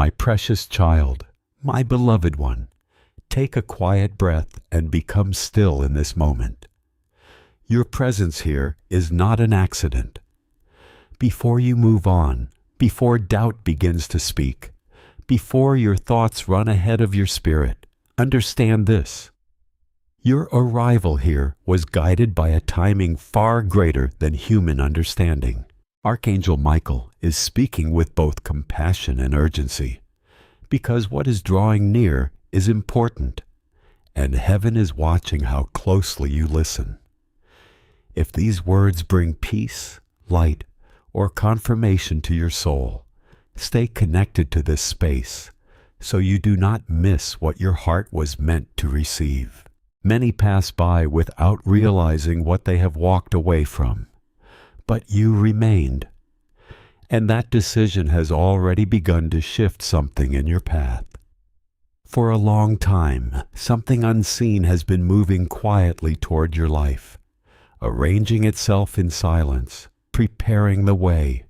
My precious child, my beloved one, take a quiet breath and become still in this moment. Your presence here is not an accident. Before you move on, before doubt begins to speak, before your thoughts run ahead of your spirit, understand this. Your arrival here was guided by a timing far greater than human understanding. Archangel Michael is speaking with both compassion and urgency, because what is drawing near is important, and heaven is watching how closely you listen. If these words bring peace, light, or confirmation to your soul, stay connected to this space so you do not miss what your heart was meant to receive. Many pass by without realizing what they have walked away from, but you remained, and that decision has already begun to shift something in your path. For a long time, something unseen has been moving quietly toward your life, arranging itself in silence, preparing the way,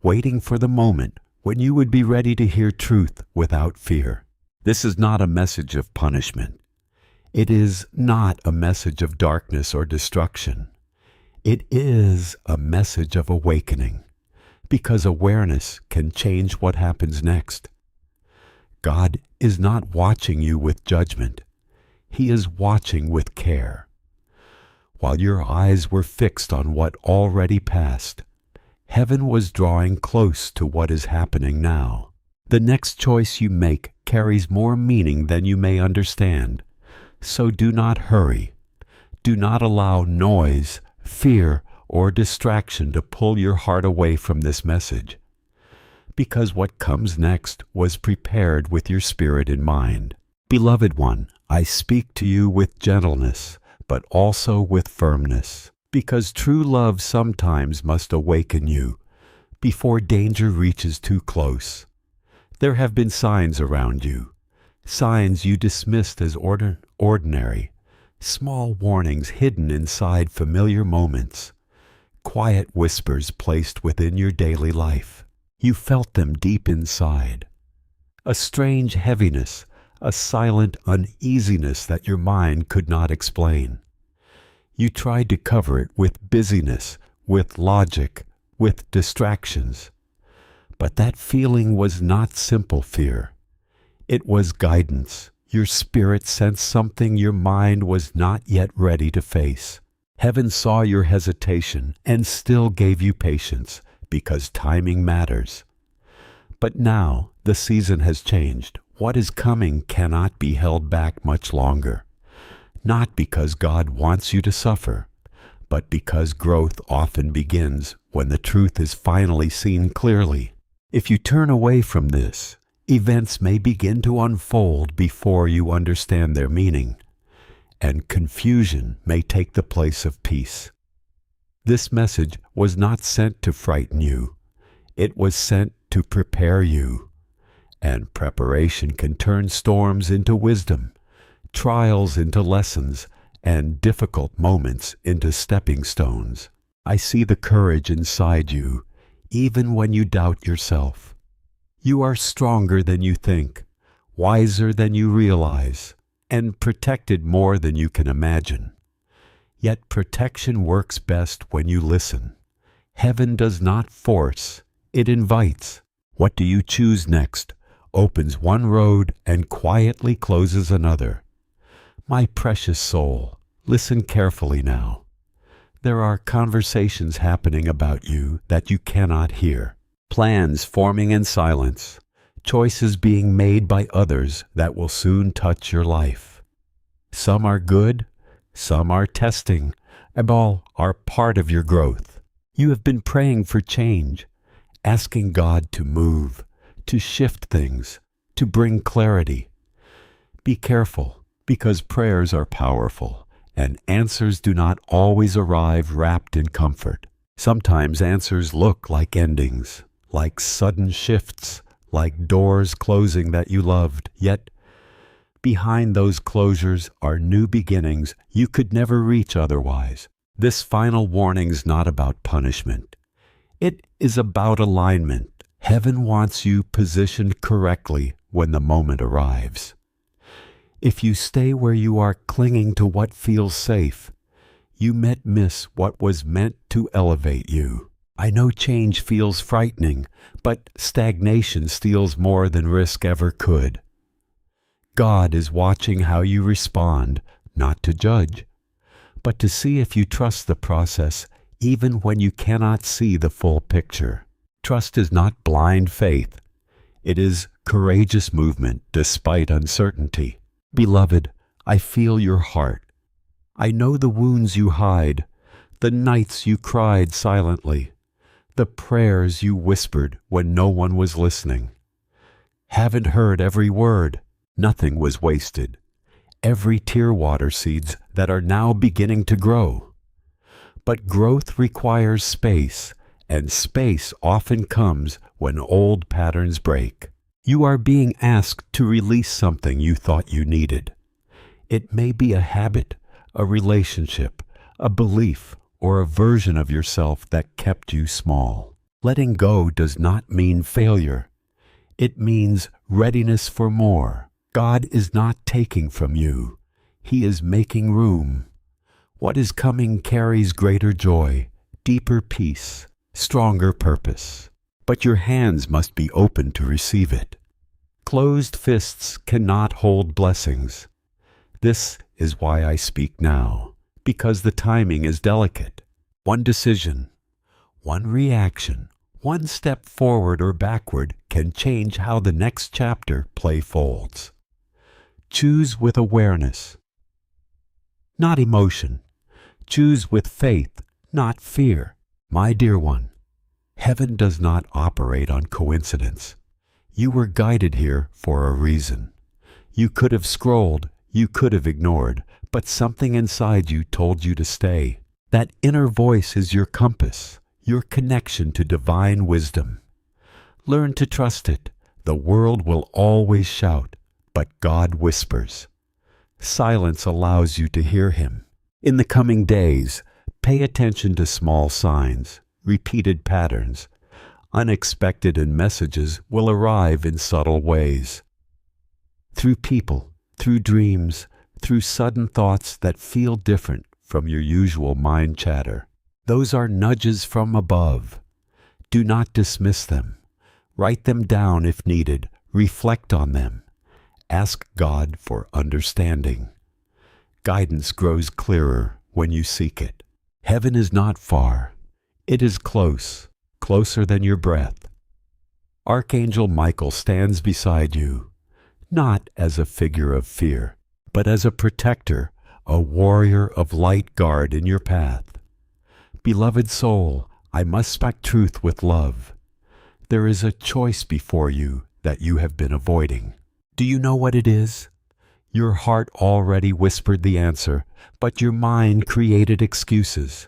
waiting for the moment when you would be ready to hear truth without fear. This is not a message of punishment. It is not a message of darkness or destruction. It is a message of awakening, because awareness can change what happens next. God is not watching you with judgment. He is watching with care. While your eyes were fixed on what already passed, heaven was drawing close to what is happening now. The next choice you make carries more meaning than you may understand. So do not hurry. Do not allow noise, fear, or distraction to pull your heart away from this message, because what comes next was prepared with your spirit in mind. Beloved one, I speak to you with gentleness, but also with firmness, because true love sometimes must awaken you before danger reaches too close. There have been signs around you, signs you dismissed as ordinary, small warnings hidden inside familiar moments, quiet whispers placed within your daily life. You felt them deep inside. A strange heaviness, a silent uneasiness that your mind could not explain. You tried to cover it with busyness, with logic, with distractions. But that feeling was not simple fear. It was guidance. Your spirit sensed something your mind was not yet ready to face. Heaven saw your hesitation and still gave you patience, because timing matters. But now the season has changed. What is coming cannot be held back much longer. Not because God wants you to suffer, but because growth often begins when the truth is finally seen clearly. If you turn away from this, events may begin to unfold before you understand their meaning, and confusion may take the place of peace. This message was not sent to frighten you. It was sent to prepare you. And preparation can turn storms into wisdom, trials into lessons, and difficult moments into stepping stones. I see the courage inside you, even when you doubt yourself. You are stronger than you think, wiser than you realize, and protected more than you can imagine. Yet protection works best when you listen. Heaven does not force, it invites. What do you choose next? Opens one road and quietly closes another. My precious soul, listen carefully now. There are conversations happening about you that you cannot hear, plans forming in silence, choices being made by others that will soon touch your life. Some are good, some are testing, and all are part of your growth. You have been praying for change, asking God to move, to shift things, to bring clarity. Be careful, because prayers are powerful, and answers do not always arrive wrapped in comfort. Sometimes answers look like endings, like sudden shifts, like doors closing that you loved. Yet, behind those closures are new beginnings you could never reach otherwise. This final warning's not about punishment. It is about alignment. Heaven wants you positioned correctly when the moment arrives. If you stay where you are clinging to what feels safe, you might miss what was meant to elevate you. I know change feels frightening, but stagnation steals more than risk ever could. God is watching how you respond, not to judge, but to see if you trust the process even when you cannot see the full picture. Trust is not blind faith. It is courageous movement despite uncertainty. Beloved, I feel your heart. I know the wounds you hide, the nights you cried silently, the prayers you whispered when no one was listening. Haven't heard every word. Nothing was wasted. Every tear waters seeds that are now beginning to grow. But growth requires space, and space often comes when old patterns break. You are being asked to release something you thought you needed. It may be a habit, a relationship, a belief, or a version of yourself that kept you small. Letting go does not mean failure. It means readiness for more. God is not taking from you. He is making room. What is coming carries greater joy, deeper peace, stronger purpose. But your hands must be open to receive it. Closed fists cannot hold blessings. This is why I speak now, because the timing is delicate. One decision, one reaction, one step forward or backward can change how the next chapter folds. Choose with awareness, not emotion. Choose with faith, not fear. My dear one, heaven does not operate on coincidence. You were guided here for a reason. You could have scrolled, you could have ignored, but something inside you told you to stay. That inner voice is your compass, your connection to divine wisdom. Learn to trust it. The world will always shout, but God whispers. Silence allows you to hear Him. In the coming days, pay attention to small signs, repeated patterns. Unexpected messages will arrive in subtle ways. Through people, through dreams, through sudden thoughts that feel different from your usual mind chatter. Those are nudges from above. Do not dismiss them. Write them down if needed. Reflect on them. Ask God for understanding. Guidance grows clearer when you seek it. Heaven is not far. It is close, closer than your breath. Archangel Michael stands beside you, not as a figure of fear, but as a protector, a warrior of light guard in your path. Beloved soul, I must speak truth with love. There is a choice before you that you have been avoiding. Do you know what it is? Your heart already whispered the answer, but your mind created excuses.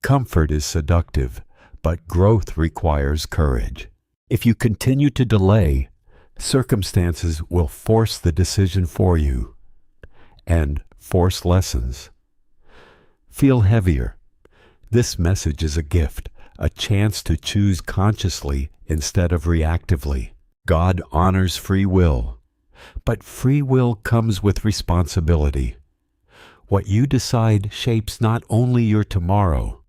Comfort is seductive, but growth requires courage. If you continue to delay, circumstances will force the decision for you, and force lessons. Feel heavier. This message is a gift, a chance to choose consciously instead of reactively. God honors free will, but free will comes with responsibility. What you decide shapes not only your tomorrow,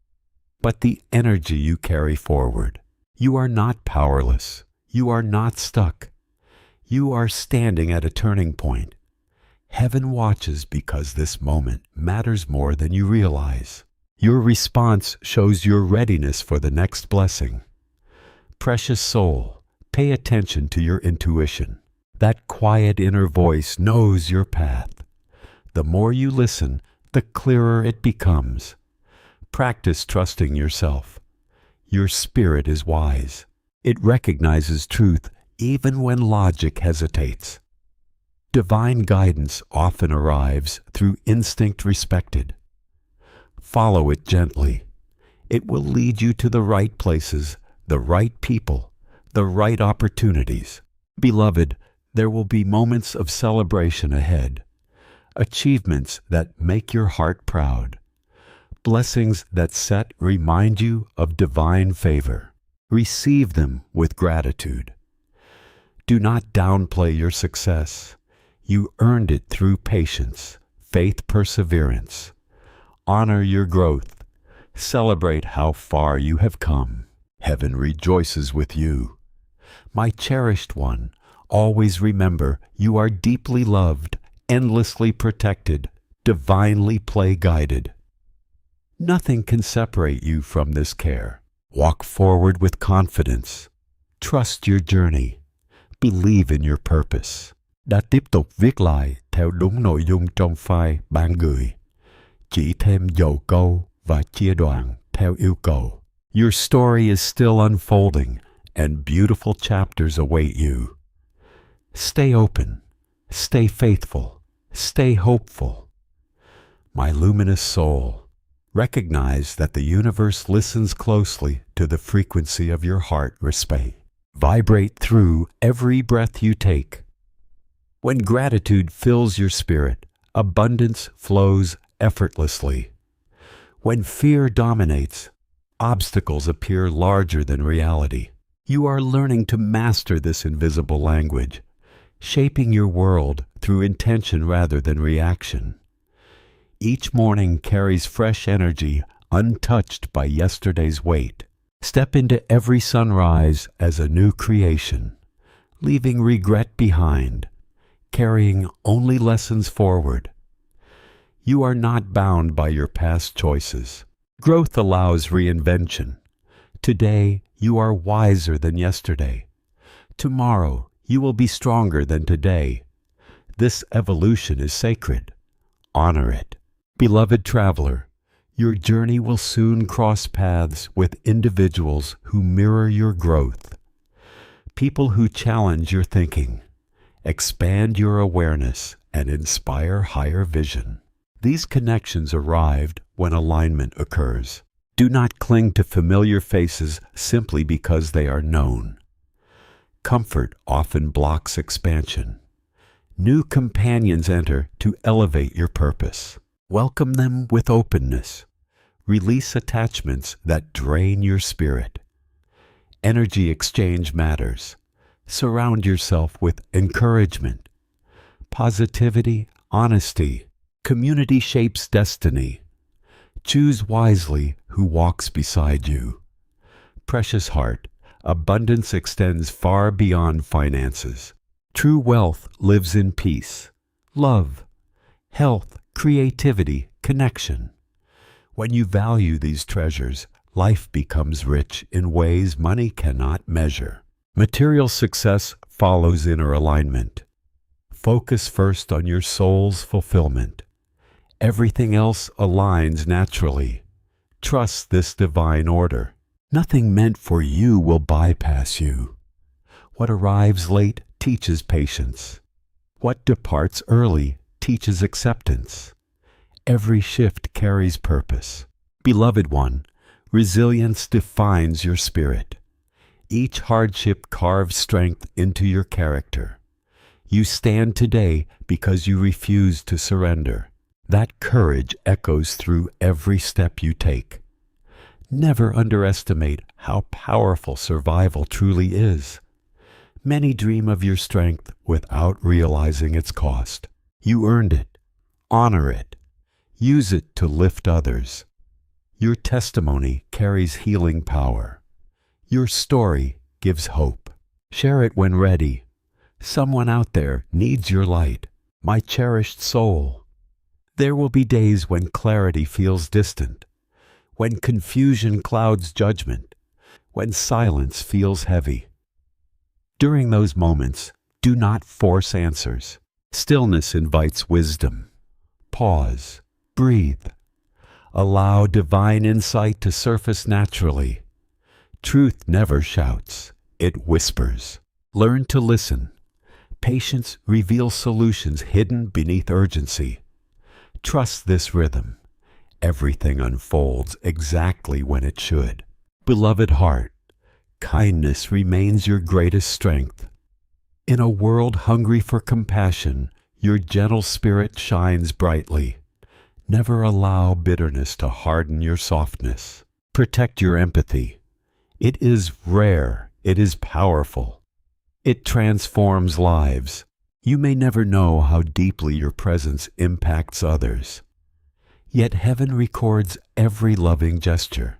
but the energy you carry forward. You are not powerless. You are not stuck. You are standing at a turning point. Heaven watches because this moment matters more than you realize. Your response shows your readiness for the next blessing. Precious soul, pay attention to your intuition. That quiet inner voice knows your path. The more you listen, the clearer it becomes. Practice trusting yourself. Your spirit is wise. It recognizes truth even when logic hesitates. Divine guidance often arrives through instinct respected. Follow it gently. It will lead you to the right places, the right people, the right opportunities. Beloved, there will be moments of celebration ahead. Achievements that make your heart proud. Blessings that remind you of divine favor. Receive them with gratitude. Do not downplay your success. You earned it through patience, faith, perseverance. Honor your growth. Celebrate how far you have come. Heaven rejoices with you. My cherished one, always remember you are deeply loved, endlessly protected, divinely play-guided. Nothing can separate you from this care. Walk forward with confidence. Trust your journey. Believe in your purpose. Đã tiếp tục viết lại theo đúng nội dung trong file bạn gửi. Chỉ thêm dấu câu và chia đoạn theo yêu cầu. Your story is still unfolding, and beautiful chapters await you. Stay open, stay faithful, stay hopeful. My luminous soul, recognize that the universe listens closely to the frequency of your heart resonate. Vibrate through every breath you take. When gratitude fills your spirit, abundance flows effortlessly. When fear dominates, obstacles appear larger than reality. You are learning to master this invisible language, shaping your world through intention rather than reaction. Each morning carries fresh energy untouched by yesterday's weight. Step into every sunrise as a new creation, leaving regret behind, carrying only lessons forward. You are not bound by your past choices. Growth allows reinvention. Today, you are wiser than yesterday. Tomorrow, you will be stronger than today. This evolution is sacred. Honor it. Beloved traveler, your journey will soon cross paths with individuals who mirror your growth. People who challenge your thinking, expand your awareness, and inspire higher vision. These connections arrived when alignment occurs. Do not cling to familiar faces simply because they are known. Comfort often blocks expansion. New companions enter to elevate your purpose. Welcome them with openness. Release attachments that drain your spirit. Energy exchange matters. Surround yourself with encouragement. Positivity, honesty. Community shapes destiny. Choose wisely who walks beside you. Precious heart, abundance extends far beyond finances. True wealth lives in peace, love, health, creativity, connection. When you value these treasures, life becomes rich in ways money cannot measure. Material success follows inner alignment. Focus first on your soul's fulfillment. Everything else aligns naturally. Trust this divine order. Nothing meant for you will bypass you. What arrives late teaches patience. What departs early teaches acceptance. Every shift carries purpose. Beloved one, resilience defines your spirit. Each hardship carves strength into your character. You stand today because you refuse to surrender. That courage echoes through every step you take. Never underestimate how powerful survival truly is. Many dream of your strength without realizing its cost. You earned it. Honor it. Use it to lift others. Your testimony carries healing power. Your story gives hope. Share it when ready. Someone out there needs your light. My cherished soul. There will be days when clarity feels distant, when confusion clouds judgment, when silence feels heavy. During those moments, do not force answers. Stillness invites wisdom. Pause. Breathe. Allow divine insight to surface naturally. Truth never shouts. It whispers. Learn to listen. Patience reveals solutions hidden beneath urgency. Trust this rhythm. Everything unfolds exactly when it should. Beloved heart, kindness remains your greatest strength. In a world hungry for compassion, your gentle spirit shines brightly. Never allow bitterness to harden your softness. Protect your empathy. It is rare. It is powerful. It transforms lives. You may never know how deeply your presence impacts others. Yet heaven records every loving gesture.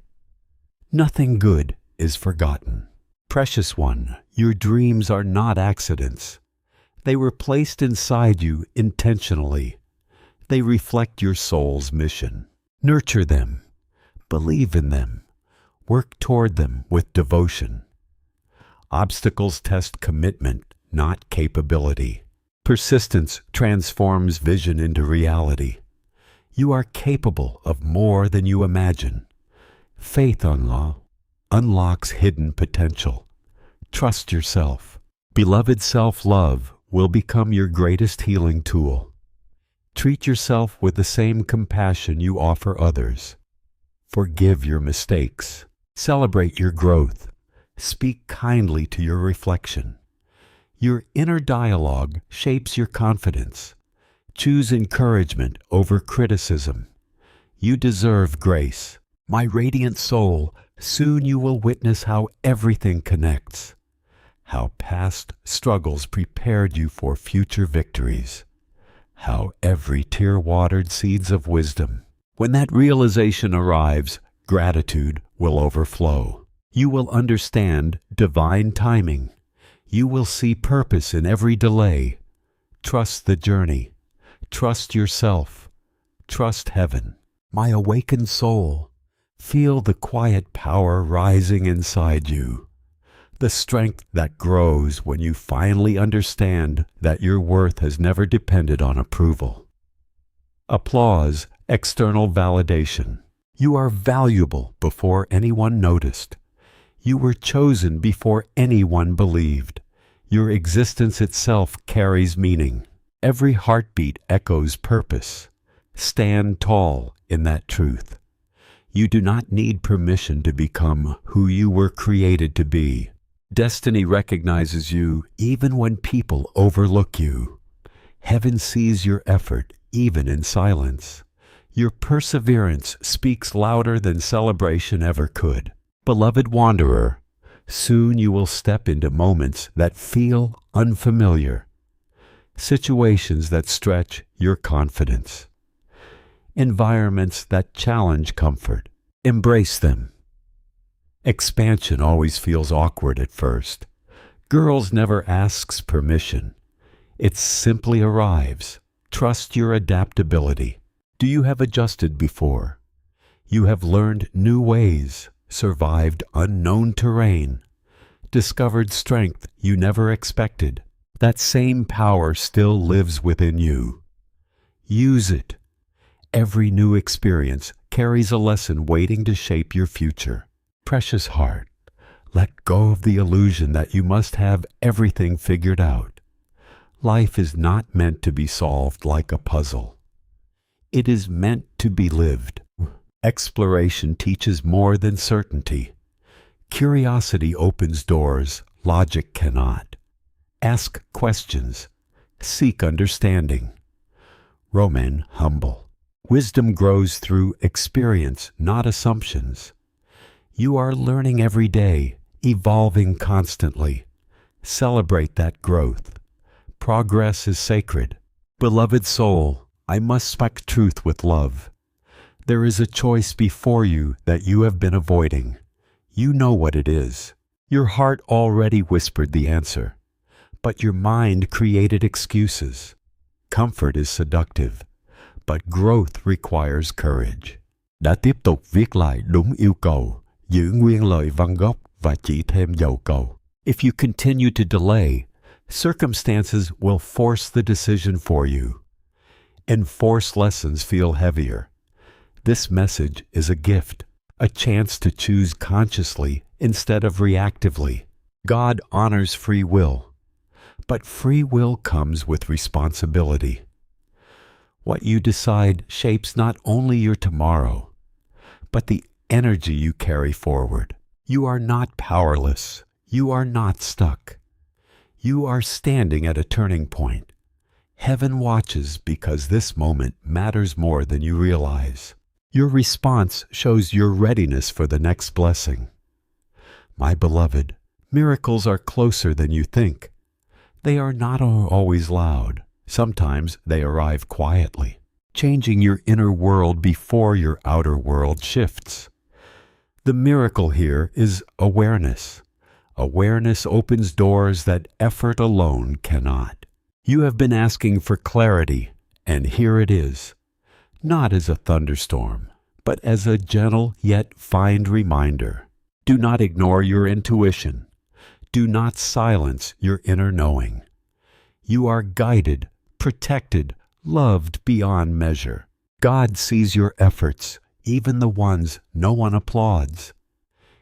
Nothing good is forgotten. Precious one, your dreams are not accidents. They were placed inside you intentionally. They reflect your soul's mission. Nurture them. Believe in them. Work toward them with devotion. Obstacles test commitment, not capability. Persistence transforms vision into reality. You are capable of more than you imagine. Faith unlocks hidden potential. Trust yourself. Beloved self-love will become your greatest healing tool. Treat yourself with the same compassion you offer others. Forgive your mistakes. Celebrate your growth. Speak kindly to your reflection. Your inner dialogue shapes your confidence. Choose encouragement over criticism. You deserve grace. My radiant soul, soon you will witness how everything connects, how past struggles prepared you for future victories, how every tear watered seeds of wisdom. When that realization arrives, gratitude will overflow. You will understand divine timing. You will see purpose in every delay. Trust the journey. Trust yourself. Trust heaven. My awakened soul, feel the quiet power rising inside you. The strength that grows when you finally understand that your worth has never depended on approval. Applause, external validation. You are valuable before anyone noticed. You were chosen before anyone believed. Your existence itself carries meaning. Every heartbeat echoes purpose. Stand tall in that truth. You do not need permission to become who you were created to be. Destiny recognizes you even when people overlook you. Heaven sees your effort even in silence. Your perseverance speaks louder than celebration ever could. Beloved wanderer, soon you will step into moments that feel unfamiliar, situations that stretch your confidence, environments that challenge comfort. Embrace them. Expansion always feels awkward at first. Girls never asks permission. It simply arrives. Trust your adaptability. Do you have adjusted before? You have learned new ways, survived unknown terrain, discovered strength you never expected. That same power still lives within you. Use it. Every new experience carries a lesson waiting to shape your future. Precious heart, let go of the illusion that you must have everything figured out. Life is not meant to be solved like a puzzle. It is meant to be lived. Exploration teaches more than certainty. Curiosity opens doors logic cannot. Ask questions. Seek understanding. Remain humble. Wisdom grows through experience, not assumptions. You are learning every day, evolving constantly. Celebrate that growth. Progress is sacred. Beloved soul, I must speak truth with love. There is a choice before you that you have been avoiding. You know what it is. Your heart already whispered the answer, but your mind created excuses. Comfort is seductive, but growth requires courage. Đã tiếp tục viết lại đúng yêu cầu, giữ nguyên lời văn gốc và chỉ thêm dầu cầu. If you continue to delay, circumstances will force the decision for you. Enforced lessons feel heavier. This message is a gift, a chance to choose consciously instead of reactively. God honors free will, but free will comes with responsibility. What you decide shapes not only your tomorrow, but the energy you carry forward. You are not powerless. You are not stuck. You are standing at a turning point. Heaven watches because this moment matters more than you realize. Your response shows your readiness for the next blessing. My beloved, miracles are closer than you think. They are not always loud. Sometimes they arrive quietly, changing your inner world before your outer world shifts. The miracle here is awareness. Awareness opens doors that effort alone cannot. You have been asking for clarity, and here it is. Not as a thunderstorm, but as a gentle yet fine reminder. Do not ignore your intuition. Do not silence your inner knowing. You are guided, protected, loved beyond measure. God sees your efforts, even the ones no one applauds.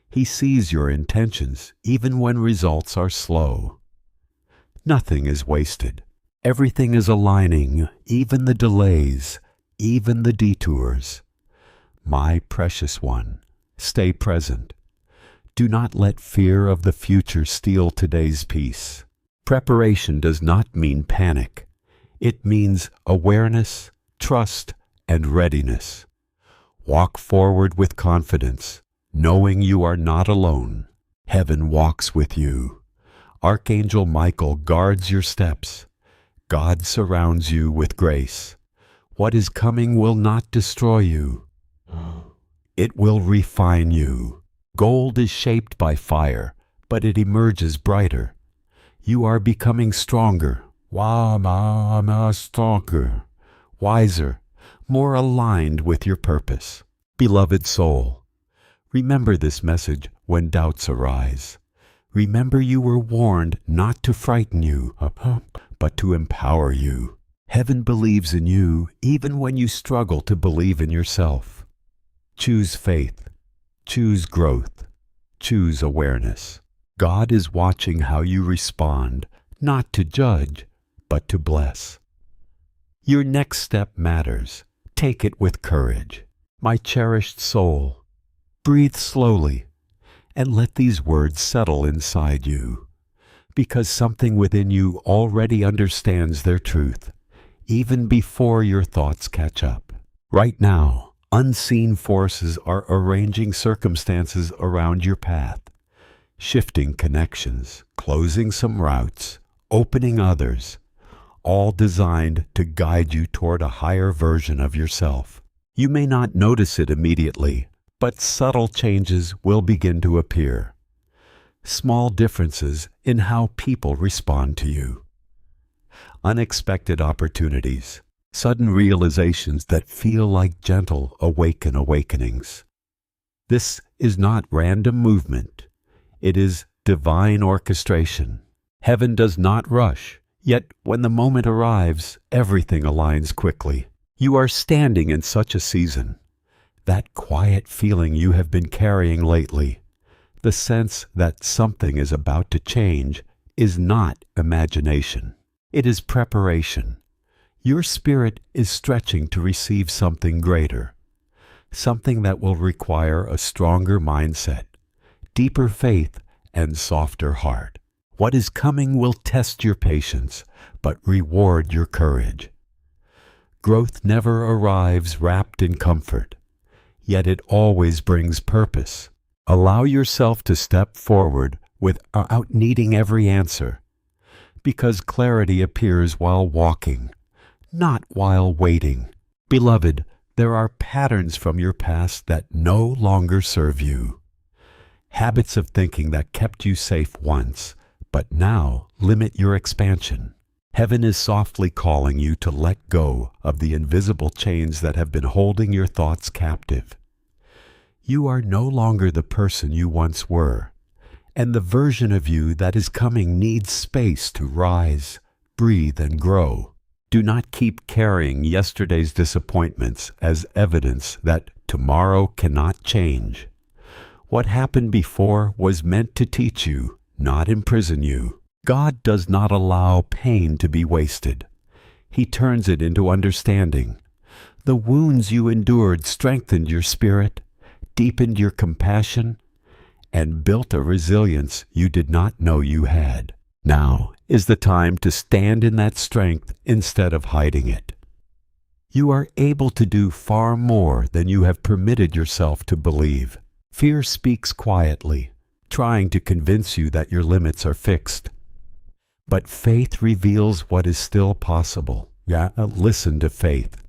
He sees your intentions, even when results are slow. Nothing is wasted. Everything is aligning, even the delays, even the detours. My precious one, stay present. Do not let fear of the future steal today's peace. Preparation does not mean panic. It means awareness, trust, and readiness. Walk forward with confidence, knowing you are not alone. Heaven walks with you. Archangel Michael guards your steps. God surrounds you with grace. What is coming will not destroy you. It will refine you. Gold is shaped by fire, but it emerges brighter. You are becoming stronger, stronger, wiser, more aligned with your purpose. Beloved soul, remember this message when doubts arise. Remember you were warned not to frighten you, but to empower you. Heaven believes in you even when you struggle to believe in yourself. Choose faith. Choose growth. Choose awareness. God is watching how you respond, not to judge, but to bless. Your next step matters. Take it with courage. My cherished soul, breathe slowly and let these words settle inside you, because something within you already understands their truth, even before your thoughts catch up. Right now, unseen forces are arranging circumstances around your path, shifting connections, closing some routes, opening others, all designed to guide you toward a higher version of yourself. You may not notice it immediately, but subtle changes will begin to appear. Small differences in how people respond to you. Unexpected opportunities, sudden realizations that feel like gentle awakenings. This is not random movement. It is divine orchestration. Heaven does not rush, yet when the moment arrives, everything aligns quickly. You are standing in such a season. That quiet feeling you have been carrying lately, the sense that something is about to change, is not imagination. It is preparation. Your spirit is stretching to receive something greater, something that will require a stronger mindset, deeper faith, and softer heart. What is coming will test your patience, but reward your courage. Growth never arrives wrapped in comfort, yet it always brings purpose. Allow yourself to step forward without needing every answer, because clarity appears while walking, not while waiting. Beloved, there are patterns from your past that no longer serve you. Habits of thinking that kept you safe once, but now limit your expansion. Heaven is softly calling you to let go of the invisible chains that have been holding your thoughts captive. You are no longer the person you once were, and the version of you that is coming needs space to rise, breathe, and grow. Do not keep carrying yesterday's disappointments as evidence that tomorrow cannot change. What happened before was meant to teach you, not imprison you. God does not allow pain to be wasted. He turns it into understanding. The wounds you endured strengthened your spirit, deepened your compassion, and built a resilience you did not know you had. Now is the time to stand in that strength instead of hiding it. You are able to do far more than you have permitted yourself to believe. Fear speaks quietly, trying to convince you that your limits are fixed. But faith reveals what is still possible. Listen to faith.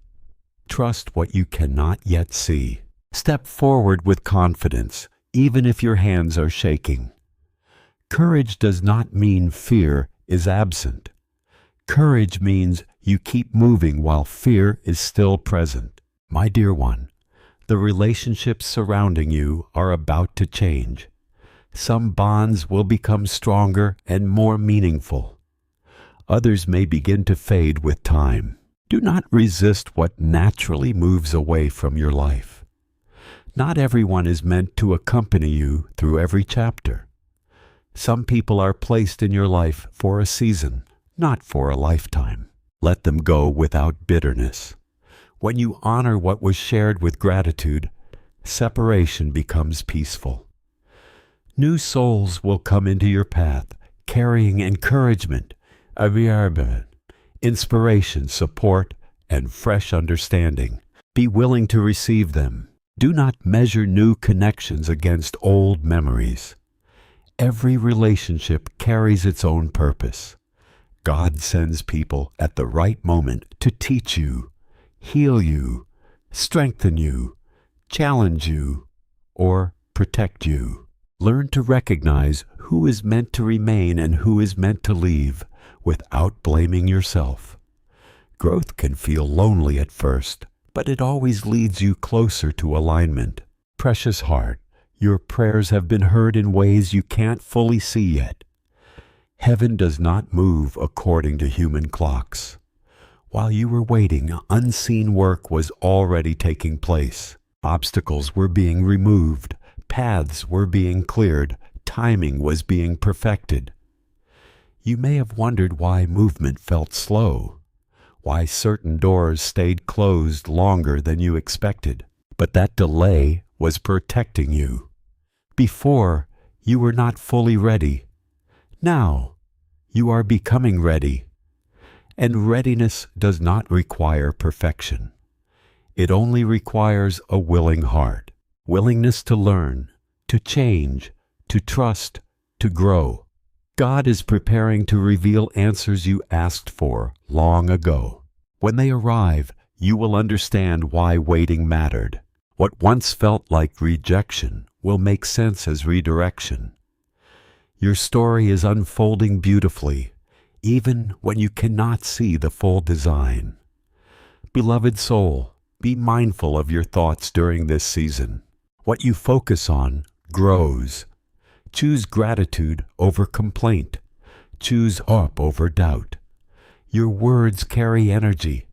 Trust what you cannot yet see. Step forward with confidence, even if your hands are shaking. Courage does not mean fear is absent. Courage means you keep moving while fear is still present. My dear one, the relationships surrounding you are about to change. Some bonds will become stronger and more meaningful. Others may begin to fade with time. Do not resist what naturally moves away from your life. Not everyone is meant to accompany you through every chapter. Some people are placed in your life for a season, not for a lifetime. Let them go without bitterness. When you honor what was shared with gratitude, separation becomes peaceful. New souls will come into your path, carrying encouragement, inspiration, support, and fresh understanding. Be willing to receive them. Do not measure new connections against old memories. Every relationship carries its own purpose. God sends people at the right moment to teach you, heal you, strengthen you, challenge you, or protect you. Learn to recognize who is meant to remain and who is meant to leave without blaming yourself. Growth can feel lonely at first, but it always leads you closer to alignment. Precious heart, your prayers have been heard in ways you can't fully see yet. Heaven does not move according to human clocks. While you were waiting, unseen work was already taking place. Obstacles were being removed, paths were being cleared, timing was being perfected. You may have wondered why movement felt slow, why certain doors stayed closed longer than you expected, but that delay was protecting you. Before, you were not fully ready. Now, you are becoming ready. And readiness does not require perfection. It only requires a willing heart, willingness to learn, to change, to trust, to grow. God is preparing to reveal answers you asked for long ago. When they arrive, you will understand why waiting mattered. What once felt like rejection will make sense as redirection. Your story is unfolding beautifully, even when you cannot see the full design. Beloved soul, be mindful of your thoughts during this season. What you focus on grows. Choose gratitude over complaint. Choose hope over doubt. Your words carry energy.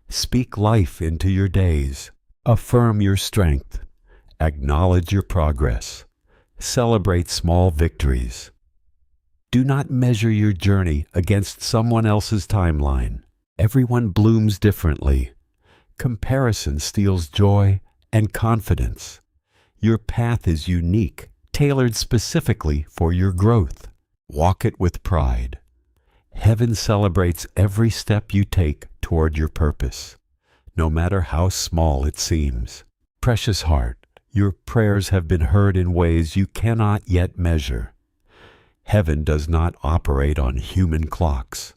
Speak life into your days. Affirm your strength. Acknowledge your progress. Celebrate small victories. Do not measure your journey against someone else's timeline. Everyone blooms differently. Comparison steals joy and confidence. Your path is unique, tailored specifically for your growth. Walk it with pride. Heaven celebrates every step you take toward your purpose, no matter how small it seems. Precious heart, your prayers have been heard in ways you cannot yet measure. Heaven does not operate on human clocks.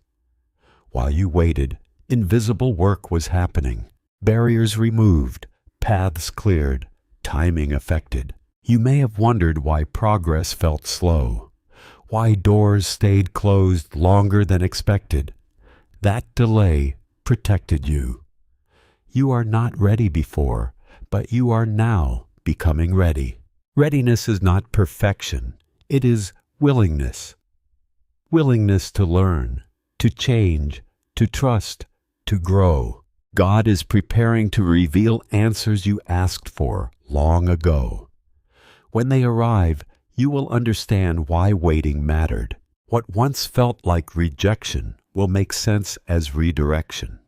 While you waited, invisible work was happening. Barriers removed, paths cleared, timing affected. You may have wondered why progress felt slow, why doors stayed closed longer than expected. That delay protected you. You are not ready before, but you are now becoming ready. Readiness is not perfection. It is willingness. Willingness to learn, to change, to trust, to grow. God is preparing to reveal answers you asked for long ago. When they arrive, you will understand why waiting mattered. What once felt like rejection will make sense as redirection.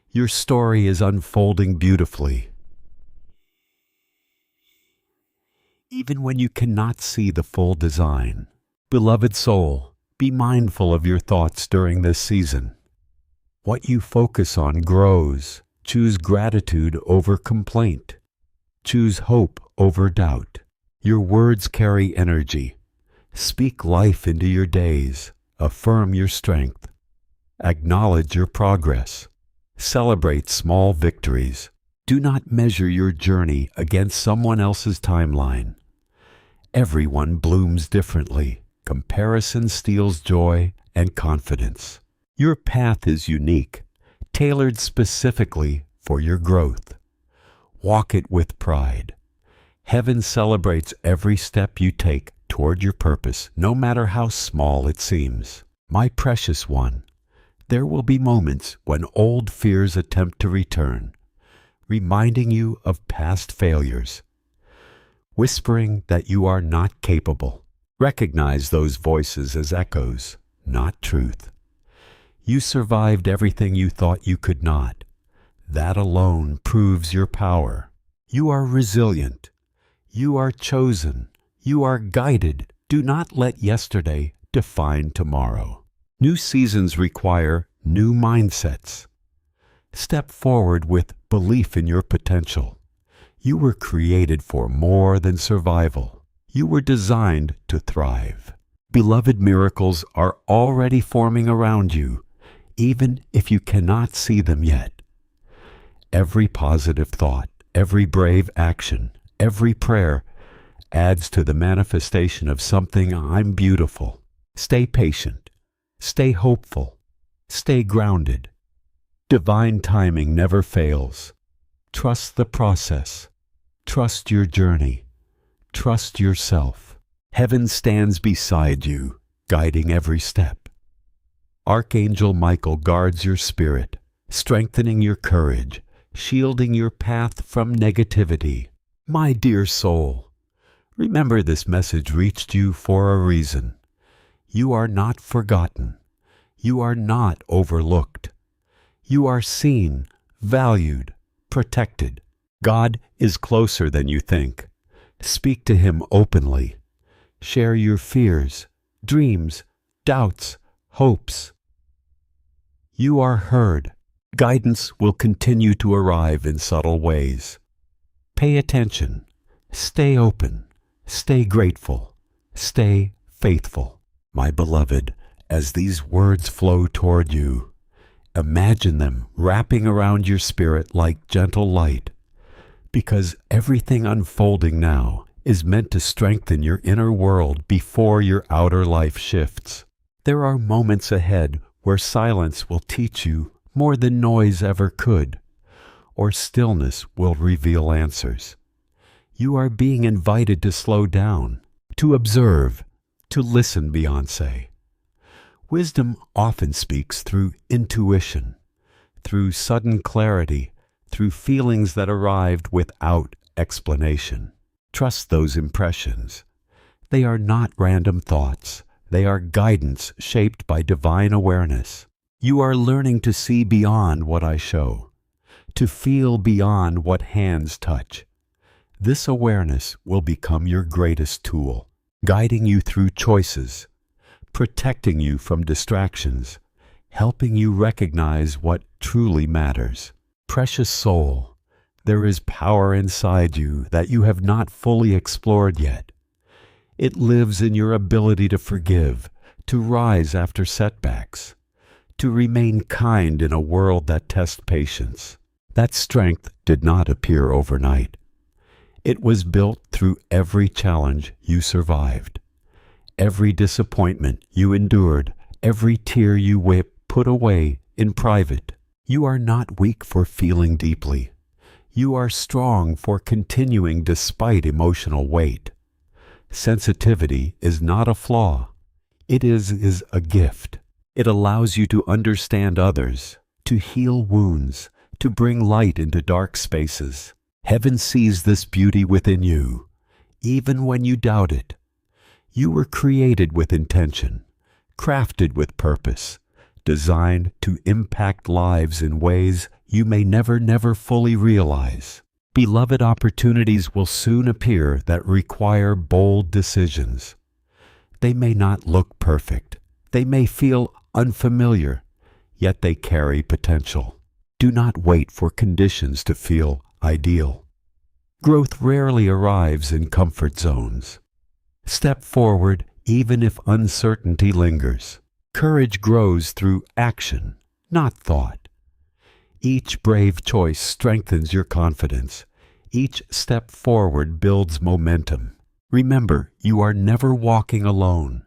Your story is unfolding beautifully. Even when you cannot see the full design. Beloved soul, be mindful of your thoughts during this season. What you focus on grows. Choose gratitude over complaint. Choose hope over doubt. Your words carry energy. Speak life into your days. Affirm your strength. Acknowledge your progress. Celebrate small victories. Do not measure your journey against someone else's timeline. Everyone blooms differently. Comparison steals joy and confidence. Your path is unique, tailored specifically for your growth. Walk it with pride. Heaven celebrates every step you take toward your purpose, no matter how small it seems. My precious one, there will be moments when old fears attempt to return, reminding you of past failures, whispering that you are not capable. Recognize those voices as echoes, not truth. You survived everything you thought you could not. That alone proves your power. You are resilient. You are chosen. You are guided. Do not let yesterday define tomorrow. New seasons require new mindsets. Step forward with belief in your potential. You were created for more than survival. You were designed to thrive. Beloved, miracles are already forming around you, even if you cannot see them yet. Every positive thought, every brave action, every prayer adds to the manifestation of something. I'm beautiful. Stay patient. Stay hopeful. Stay grounded. Divine timing never fails. Trust the process. Trust your journey. Trust yourself. Heaven stands beside you, guiding every step. Archangel Michael guards your spirit, strengthening your courage, shielding your path from negativity. My dear soul, remember this message reached you for a reason. You are not forgotten. You are not overlooked. You are seen, valued, protected. God is closer than you think. Speak to Him openly. Share your fears, dreams, doubts, hopes. You are heard. Guidance will continue to arrive in subtle ways. Pay attention. Stay open. Stay grateful. Stay faithful. My beloved, as these words flow toward you, imagine them wrapping around your spirit like gentle light, because everything unfolding now is meant to strengthen your inner world before your outer life shifts. There are moments ahead where silence will teach you more than noise ever could, or stillness will reveal answers. You are being invited to slow down, to observe, to listen, Beyoncé. Wisdom often speaks through intuition, through sudden clarity, through feelings that arrived without explanation. Trust those impressions. They are not random thoughts. They are guidance shaped by divine awareness. You are learning to see beyond what I show, to feel beyond what hands touch. This awareness will become your greatest tool, guiding you through choices, protecting you from distractions, helping you recognize what truly matters. Precious soul, there is power inside you that you have not fully explored yet. It lives in your ability to forgive, to rise after setbacks, to remain kind in a world that tests patience. That strength did not appear overnight. It was built through every challenge you survived, every disappointment you endured, every tear you put away in private. You are not weak for feeling deeply. You are strong for continuing despite emotional weight. Sensitivity is not a flaw. It is a gift. It allows you to understand others, to heal wounds, to bring light into dark spaces. Heaven sees this beauty within you, even when you doubt it. You were created with intention, crafted with purpose, designed to impact lives in ways you may never fully realize. Beloved, opportunities will soon appear that require bold decisions. They may not look perfect. They may feel unfamiliar, yet they carry potential. Do not wait for conditions to feel ideal. Growth rarely arrives in comfort zones. Step forward even if uncertainty lingers. Courage grows through action, not thought. Each brave choice strengthens your confidence. Each step forward builds momentum. Remember, you are never walking alone.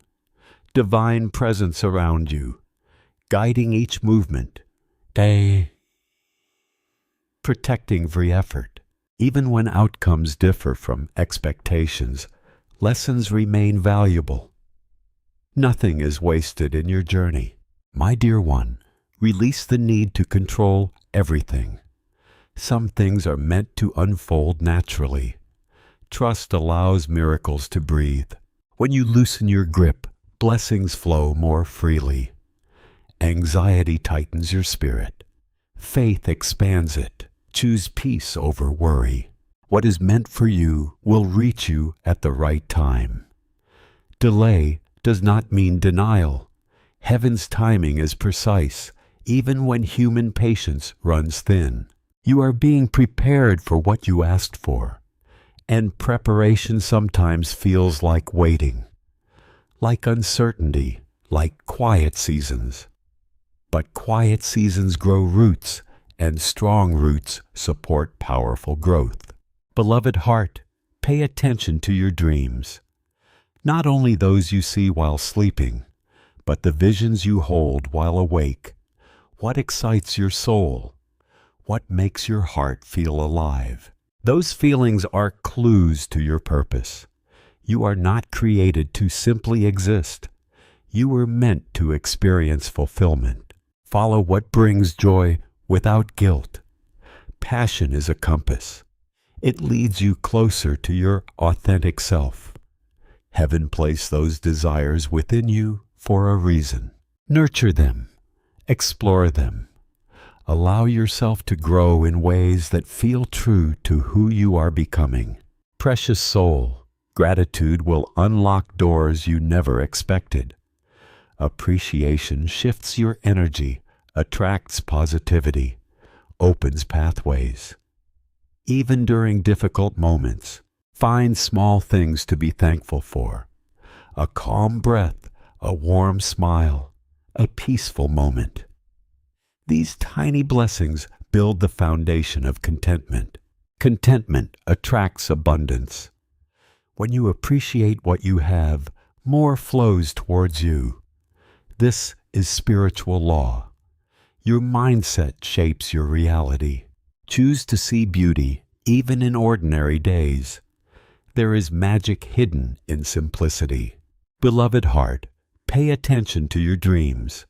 Divine presence around you, guiding each movement. Protecting every effort. Even when outcomes differ from expectations, lessons remain valuable. Nothing is wasted in your journey. My dear one, release the need to control everything. Some things are meant to unfold naturally. Trust allows miracles to breathe. When you loosen your grip, blessings flow more freely. Anxiety tightens your spirit. Faith expands it. Choose peace over worry. What is meant for you will reach you at the right time. Delay does not mean denial. Heaven's timing is precise, even when human patience runs thin. You are being prepared for what you asked for, and preparation sometimes feels like waiting, like uncertainty, like quiet seasons. But quiet seasons grow roots, and strong roots support powerful growth. Beloved heart, pay attention to your dreams. Not only those you see while sleeping, but the visions you hold while awake. What excites your soul? What makes your heart feel alive? Those feelings are clues to your purpose. You are not created to simply exist. You were meant to experience fulfillment. Follow what brings joy without guilt. Passion is a compass. It leads you closer to your authentic self. Heaven placed those desires within you for a reason. Nurture them. Explore them. Allow yourself to grow in ways that feel true to who you are becoming. Precious soul, gratitude will unlock doors you never expected. Appreciation shifts your energy, attracts positivity, opens pathways. Even during difficult moments, find small things to be thankful for. A calm breath, a warm smile, a peaceful moment. These tiny blessings build the foundation of contentment. Contentment attracts abundance. When you appreciate what you have, more flows towards you. This is spiritual law. Your mindset shapes your reality. Choose to see beauty even in ordinary days. There is magic hidden in simplicity. Beloved heart, pay attention to your dreams.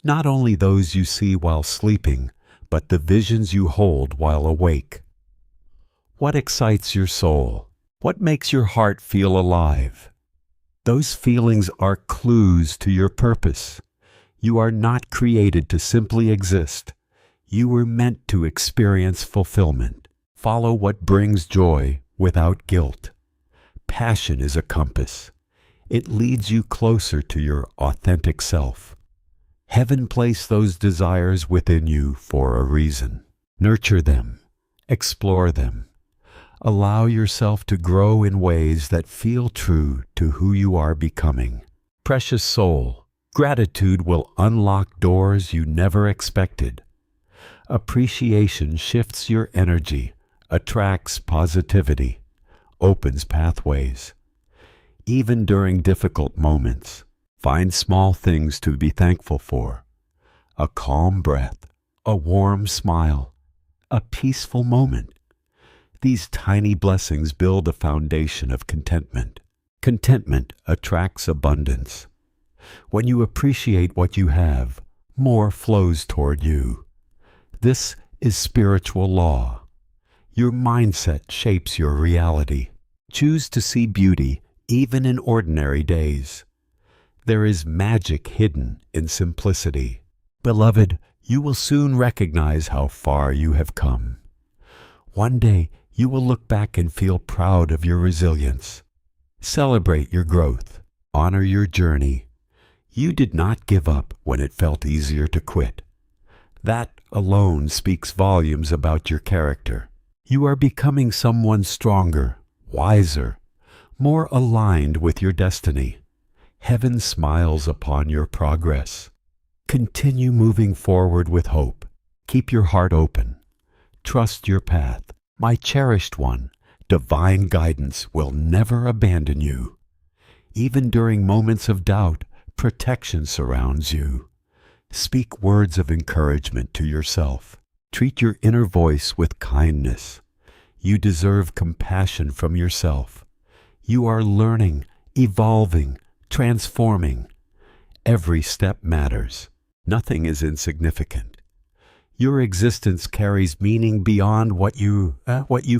Not only those you see while sleeping, but the visions you hold while awake. What excites your soul? What makes your heart feel alive? Those feelings are clues to your purpose. You are not created to simply exist. You were meant to experience fulfillment. Follow what brings joy without guilt. Passion is a compass. It leads you closer to your authentic self. Heaven placed those desires within you for a reason. Nurture them. Explore them. Allow yourself to grow in ways that feel true to who you are becoming. Precious soul, gratitude will unlock doors you never expected. Appreciation shifts your energy, attracts positivity, opens pathways. Even during difficult moments, find small things to be thankful for. A calm breath, a warm smile, a peaceful moment. These tiny blessings build a foundation of contentment. Contentment attracts abundance. When you appreciate what you have, more flows toward you. This is spiritual law. Your mindset shapes your reality. Choose to see beauty even in ordinary days. There is magic hidden in simplicity. Beloved, you will soon recognize how far you have come. One day, you will look back and feel proud of your resilience. Celebrate your growth. Honor your journey. You did not give up when it felt easier to quit. That alone speaks volumes about your character. You are becoming someone stronger, wiser, more aligned with your destiny. Heaven smiles upon your progress. Continue moving forward with hope. Keep your heart open. Trust your path. My cherished one, divine guidance will never abandon you. Even during moments of doubt, protection surrounds you. Speak words of encouragement to yourself. Treat your inner voice with kindness. You deserve compassion from yourself. You are learning, evolving, transforming. Every step matters. Nothing is insignificant. Your existence carries meaning beyond what you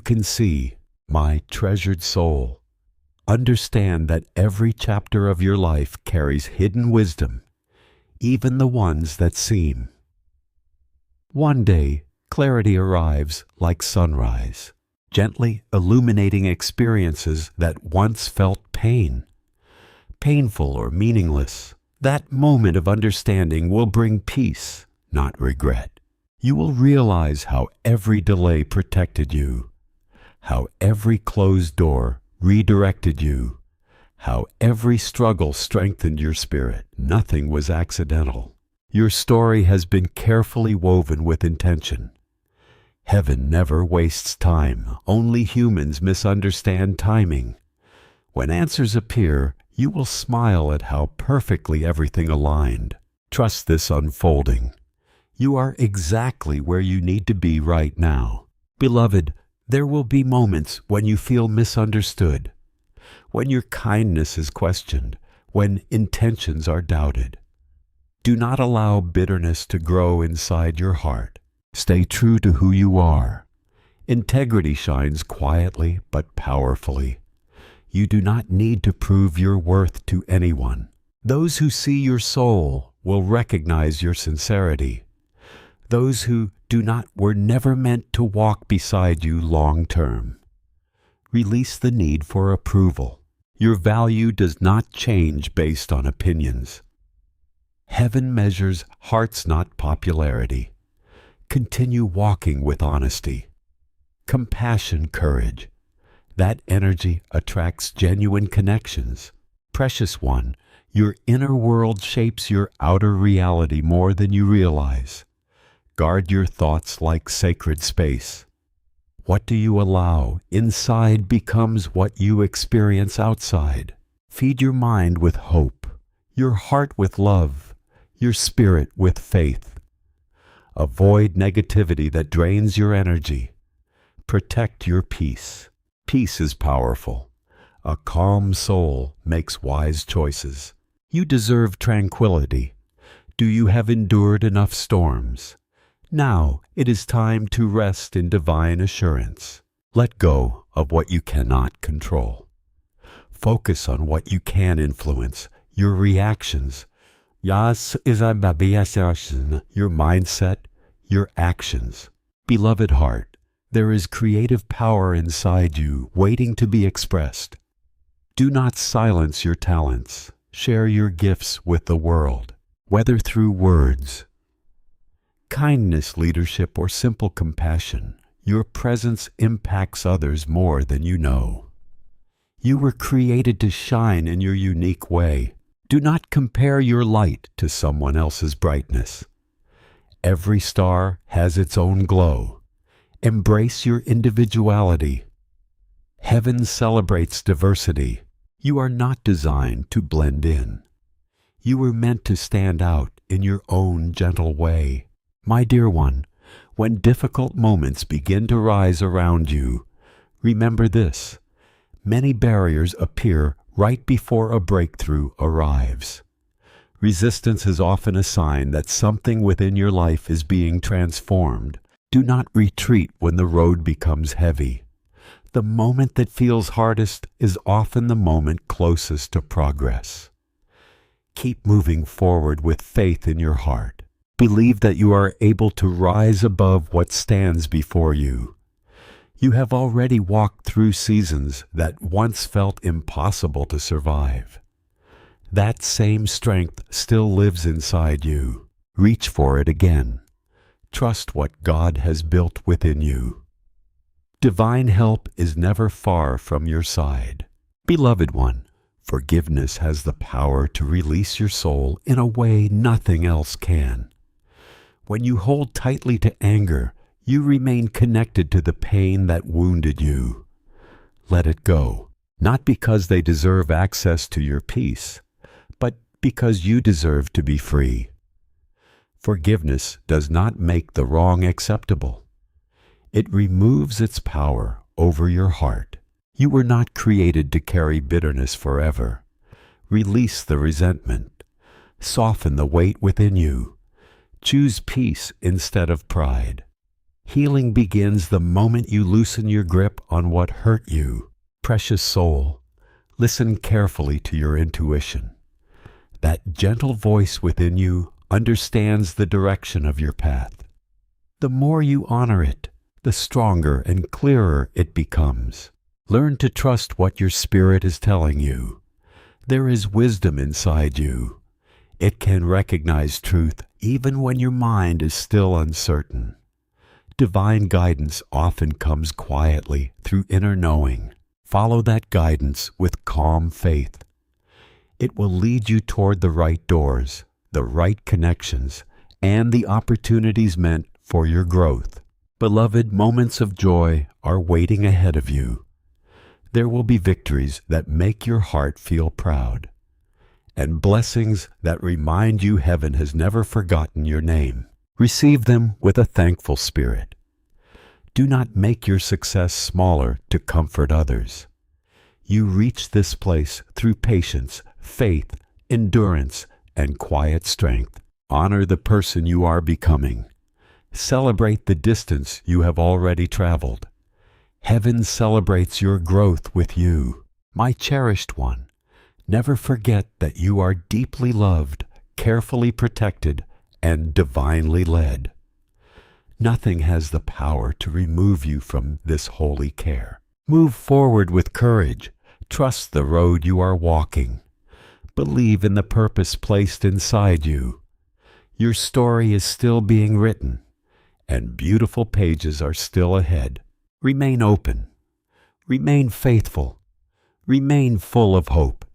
can see. My treasured soul, understand that every chapter of your life carries hidden wisdom, even the ones that seem. One day, clarity arrives like sunrise, gently illuminating experiences that once felt painful or meaningless. That moment of understanding will bring peace, not regret. You will realize how every delay protected you, how every closed door redirected you, how every struggle strengthened your spirit. Nothing was accidental. Your story has been carefully woven with intention. Heaven never wastes time. Only humans misunderstand timing. When answers appear, you will smile at how perfectly everything aligned. Trust this unfolding. You are exactly where you need to be right now. Beloved, there will be moments when you feel misunderstood, when your kindness is questioned, when intentions are doubted. Do not allow bitterness to grow inside your heart. Stay true to who you are. Integrity shines quietly but powerfully. You do not need to prove your worth to anyone. Those who see your soul will recognize your sincerity. Those who do not were never meant to walk beside you long term. Release the need for approval. Your value does not change based on opinions. Heaven measures hearts, not popularity. Continue walking with honesty. Compassion, courage. That energy attracts genuine connections. Precious one, your inner world shapes your outer reality more than you realize. Guard your thoughts like sacred space. What do you allow inside becomes what you experience outside. Feed your mind with hope, your heart with love, your spirit with faith. Avoid negativity that drains your energy. Protect your peace. Peace is powerful. A calm soul makes wise choices. You deserve tranquility. Do you have endured enough storms? Now it is time to rest in divine assurance. Let go of what you cannot control. Focus on what you can influence, your reactions. Your mindset, your actions. Beloved heart, there is creative power inside you waiting to be expressed. Do not silence your talents. Share your gifts with the world, whether through words, kindness, leadership, or simple compassion. Your presence impacts others more than you know. You were created to shine in your unique way. Do not compare your light to someone else's brightness. Every star has its own glow. Embrace your individuality. Heaven celebrates diversity. You are not designed to blend in. You were meant to stand out in your own gentle way. My dear one, when difficult moments begin to rise around you, remember this: many barriers appear right before a breakthrough arrives. Resistance is often a sign that something within your life is being transformed. Do not retreat when the road becomes heavy. The moment that feels hardest is often the moment closest to progress. Keep moving forward with faith in your heart. Believe that you are able to rise above what stands before you. You have already walked through seasons that once felt impossible to survive. That same strength still lives inside you. Reach for it again. Trust what God has built within you. Divine help is never far from your side. Beloved one, Forgiveness has the power to release your soul in a way nothing else can. When you hold tightly to anger, you remain connected to the pain that wounded you. Let it go, not because they deserve access to your peace, but because you deserve to be free. Forgiveness does not make the wrong acceptable. It removes its power over your heart. You were not created to carry bitterness forever. Release the resentment. Soften the weight within you. Choose peace instead of pride. Healing begins the moment you loosen your grip on what hurt you. Precious soul, listen carefully to your intuition. That gentle voice within you understands the direction of your path. The more you honor it, the stronger and clearer it becomes. Learn to trust what your spirit is telling you. There is wisdom inside you. It can recognize truth even when your mind is still uncertain. Divine guidance often comes quietly through inner knowing. Follow that guidance with calm faith. It will lead you toward the right doors, the right connections, and the opportunities meant for your growth. Beloved, moments of joy are waiting ahead of you. There will be victories that make your heart feel proud, and blessings that remind you heaven has never forgotten your name. Receive them with a thankful spirit. Do not make your success smaller to comfort others. You reach this place through patience, faith, endurance, and quiet strength. Honor the person you are becoming. Celebrate the distance you have already traveled. Heaven celebrates your growth with you. My cherished one, never forget that you are deeply loved, carefully protected, and divinely led. Nothing has the power to remove you from this holy care. Move forward with courage. Trust the road you are walking. Believe in the purpose placed inside you. Your story is still being written, and beautiful pages are still ahead. Remain open. Remain faithful. Remain full of hope.